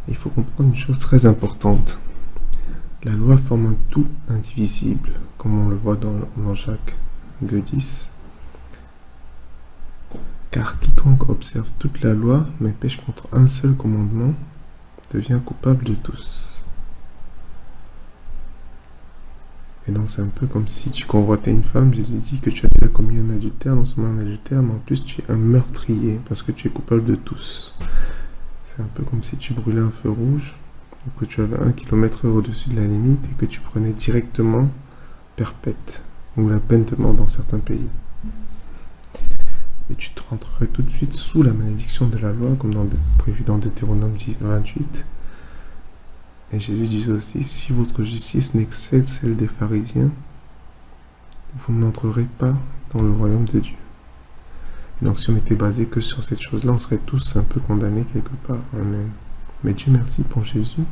Il faut comprendre une chose très importante. La loi forme un tout indivisible, comme on le voit dans Jacques 2,10. Car quiconque observe toute la loi, mais pêche contre un seul commandement, devient coupable de tous. Et donc c'est un peu comme si tu convoitais une femme, Jésus dit que tu as déjà commis un adultère, non seulement un adultère, mais en plus tu es un meurtrier, parce que tu es coupable de tous. C'est un peu comme si tu brûlais un feu rouge, ou que tu avais 1 km/h au-dessus de la limite, et que tu prenais directement perpète, ou la peine de mort dans certains pays. Et tu te rentrerais tout de suite sous la malédiction de la loi, comme prévu dans Deutéronome 28. Et Jésus disait aussi, si votre justice n'excède celle des pharisiens, vous n'entrerez pas dans le royaume de Dieu. Et donc si on était basé que sur cette chose-là, on serait tous un peu condamnés quelque part. Amen. Mais Dieu merci pour Jésus,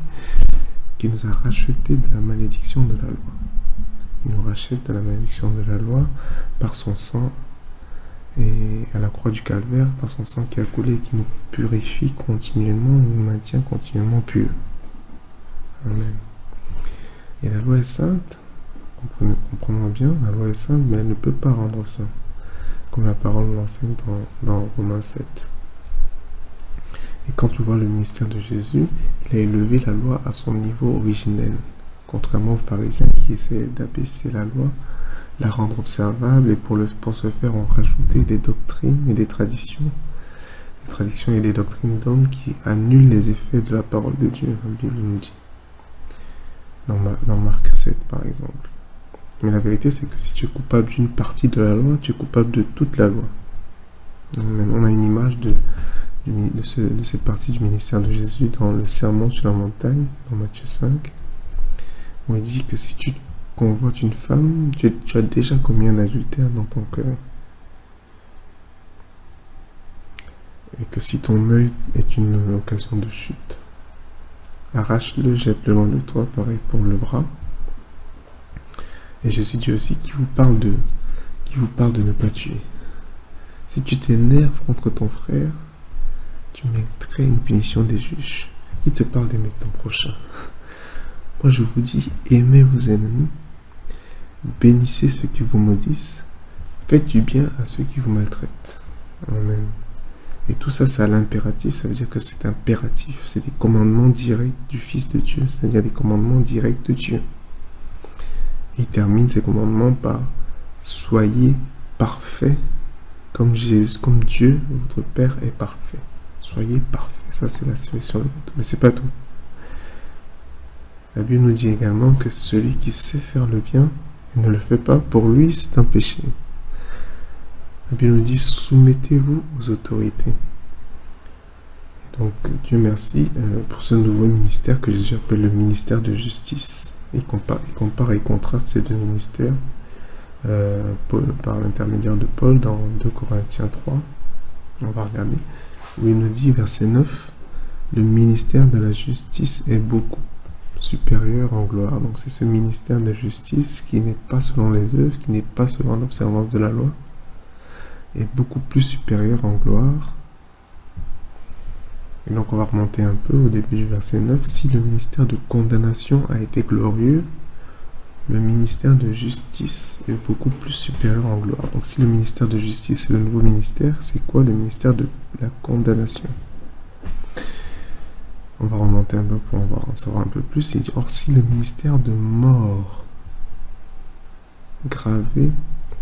qui nous a rachetés de la malédiction de la loi. Il nous rachète de la malédiction de la loi par son sang, et à la croix du calvaire, par son sang qui a coulé et qui nous purifie continuellement, nous maintient continuellement purs. Amen. Et la loi est sainte, comprenons bien, la loi est sainte, mais elle ne peut pas rendre saint, comme la parole l'enseigne dans Romains 7. Et quand tu vois le ministère de Jésus, il a élevé la loi à son niveau originel, contrairement aux pharisiens qui essaient d'abaisser la loi, la rendre observable, et pour ce faire, on rajoutait des doctrines et des traditions. Des traditions et des doctrines d'hommes qui annulent les effets de la parole de Dieu, la Bible nous dit. Dans Marc 7, par exemple. Mais la vérité, c'est que si tu es coupable d'une partie de la loi, tu es coupable de toute la loi. On a une image de cette partie du ministère de Jésus dans le sermon sur la montagne, dans Matthieu 5, où il dit que si tu convoites une femme, tu as déjà commis un adultère dans ton cœur. Et que si ton œil est une occasion de chute, arrache-le, jette-le loin de toi, pareil pour le bras. Et Jésus dit aussi qui vous parle de ne pas tuer. Si tu t'énerves contre ton frère, tu mériterais une punition des juges. Il te parle d'aimer ton prochain. Moi je vous dis, aimez vos ennemis, bénissez ceux qui vous maudissent, faites du bien à ceux qui vous maltraitent. Amen. Et tout ça, c'est à l'impératif, ça veut dire que c'est impératif, c'est des commandements directs du Fils de Dieu, c'est-à-dire des commandements directs de Dieu. Et il termine ces commandements par « Soyez parfaits comme Dieu, votre Père, est parfait. » Soyez parfaits, ça c'est la solution de tout, mais c'est pas tout. La Bible nous dit également que celui qui sait faire le bien et ne le fait pas, pour lui c'est un péché. La Bible nous dit, soumettez-vous aux autorités. Et donc, Dieu merci pour ce nouveau ministère que j'appelle le ministère de justice. Il compare et contraste ces deux ministères par l'intermédiaire de Paul dans 2 Corinthiens 3. On va regarder. Où il nous dit, verset 9, le ministère de la justice est beaucoup supérieur en gloire. Donc, c'est ce ministère de justice qui n'est pas selon les œuvres, qui n'est pas selon l'observance de la loi, est beaucoup plus supérieur en gloire. Et donc on va remonter un peu au début du verset 9. Si le ministère de condamnation a été glorieux, le ministère de justice est beaucoup plus supérieur en gloire. Donc si le ministère de justice est le nouveau ministère, c'est quoi le ministère de la condamnation? On va remonter un peu pour en savoir un peu plus. Il dit, or si le ministère de mort gravé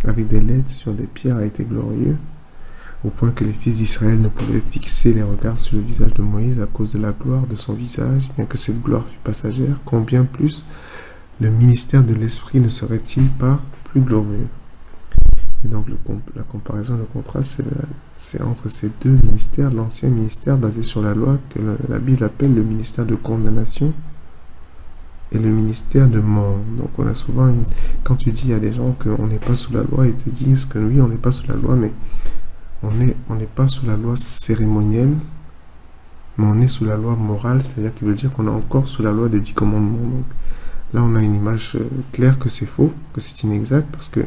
avec des lettres sur des pierres a été glorieux, au point que les fils d'Israël ne pouvaient fixer les regards sur le visage de Moïse à cause de la gloire de son visage, bien que cette gloire fût passagère, combien plus le ministère de l'Esprit ne serait-il pas plus glorieux? Et donc la comparaison, le contraste, c'est entre ces deux ministères, l'ancien ministère basé sur la loi, que la Bible appelle le ministère de condamnation, et le ministère de mort. Donc on a souvent quand tu dis à des gens qu'on n'est pas sous la loi, ils te disent que oui, on n'est pas sous la loi, mais on n'est pas sous la loi cérémonielle, mais on est sous la loi morale, c'est-à-dire qu'il veut dire qu'on est encore sous la loi des 10 commandements. Donc là on a une image claire que c'est faux, que c'est inexact, parce que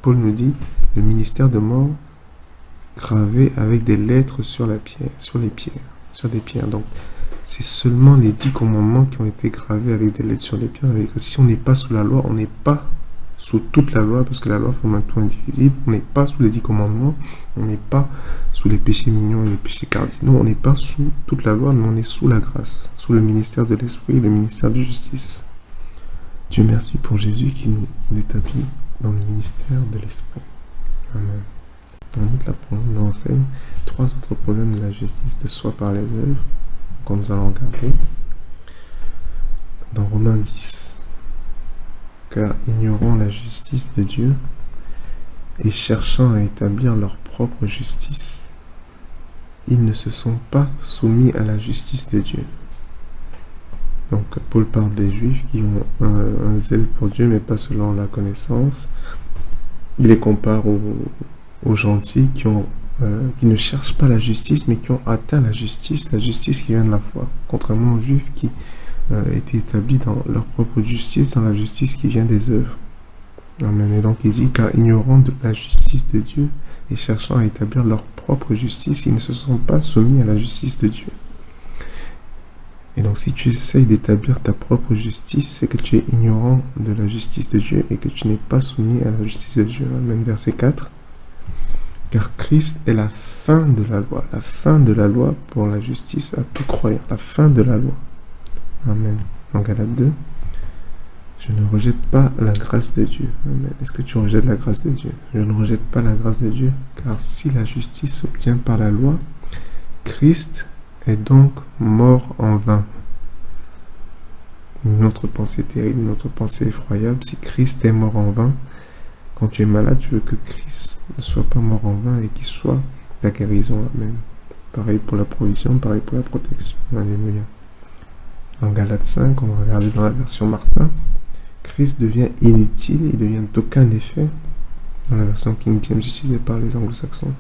Paul nous dit le ministère de mort gravé avec des lettres sur les pierres, sur des pierres. Donc, c'est seulement les 10 commandements qui ont été gravés avec des lettres sur des pierres. Et que si on n'est pas sous la loi, on n'est pas sous toute la loi, parce que la loi forme un tout indivisible. On n'est pas sous les 10 commandements, on n'est pas sous les péchés mignons et les péchés cardinaux. On n'est pas sous toute la loi, mais on est sous la grâce, sous le ministère de l'Esprit, le ministère de justice. Dieu merci pour Jésus qui nous établit dans le ministère de l'Esprit. Amen. Ensuite, la problème nous enseigne 3 autres problèmes de la justice de soi par les œuvres, que nous allons regarder dans Romains 10. Car ignorant la justice de Dieu et cherchant à établir leur propre justice, ils ne se sont pas soumis à la justice de Dieu. Donc Paul parle des Juifs qui ont un zèle pour Dieu, mais pas selon la connaissance. Il les compare aux gentils qui ne cherchent pas la justice, mais qui ont atteint la justice qui vient de la foi, contrairement aux Juifs qui étaient établis dans leur propre justice, dans la justice qui vient des œuvres. Amen. Et donc il dit, car ignorant de la justice de Dieu et cherchant à établir leur propre justice, ils ne se sont pas soumis à la justice de Dieu. Et donc si tu essayes d'établir ta propre justice, c'est que tu es ignorant de la justice de Dieu et que tu n'es pas soumis à la justice de Dieu. Amen. Verset 4. Car Christ est la fin de la loi pour la justice à tout croyant, la fin de la loi. Amen. En Galates 2, je ne rejette pas la grâce de Dieu. Amen. Est-ce que tu rejettes la grâce de Dieu? Je ne rejette pas la grâce de Dieu, car si la justice s'obtient par la loi, Christ est donc mort en vain. Une autre pensée terrible, une autre pensée effroyable, si Christ est mort en vain, quand tu es malade, tu veux que Christ ne soit pas mort en vain et qu'il soit la guérison. Amen. Pareil pour la provision, pareil pour la protection. Alléluia. En Galates 5, on va regarder dans la version Martin, Christ devient inutile, il devient d'aucun effet, dans la version King James utilisée par les anglo-saxons.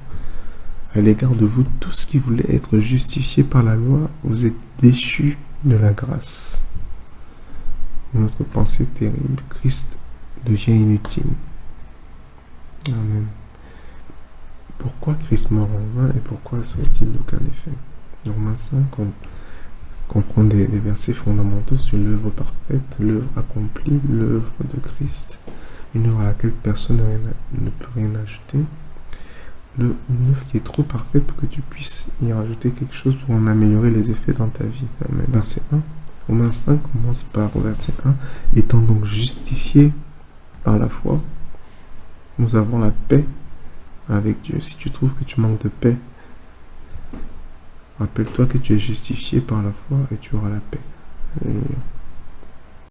À l'égard de vous, tous qui voulaient être justifiés par la loi, vous êtes déchus de la grâce. Une autre pensée terrible, Christ devient inutile. Amen. Pourquoi Christ mort en vain et pourquoi serait-il d'aucun effet? Dans Romains 5, on comprend des versets fondamentaux sur l'œuvre parfaite, l'œuvre accomplie, l'œuvre de Christ, une œuvre à laquelle personne ne peut rien ajouter, une œuvre qui est trop parfaite pour que tu puisses y rajouter quelque chose pour en améliorer les effets dans ta vie. Amen. Verset 1, Romains 5 commence par verset 1, étant donc justifiés par la foi, nous avons la paix avec Dieu. Si tu trouves que tu manques de paix, rappelle-toi que tu es justifié par la foi et tu auras la paix. Alléluia.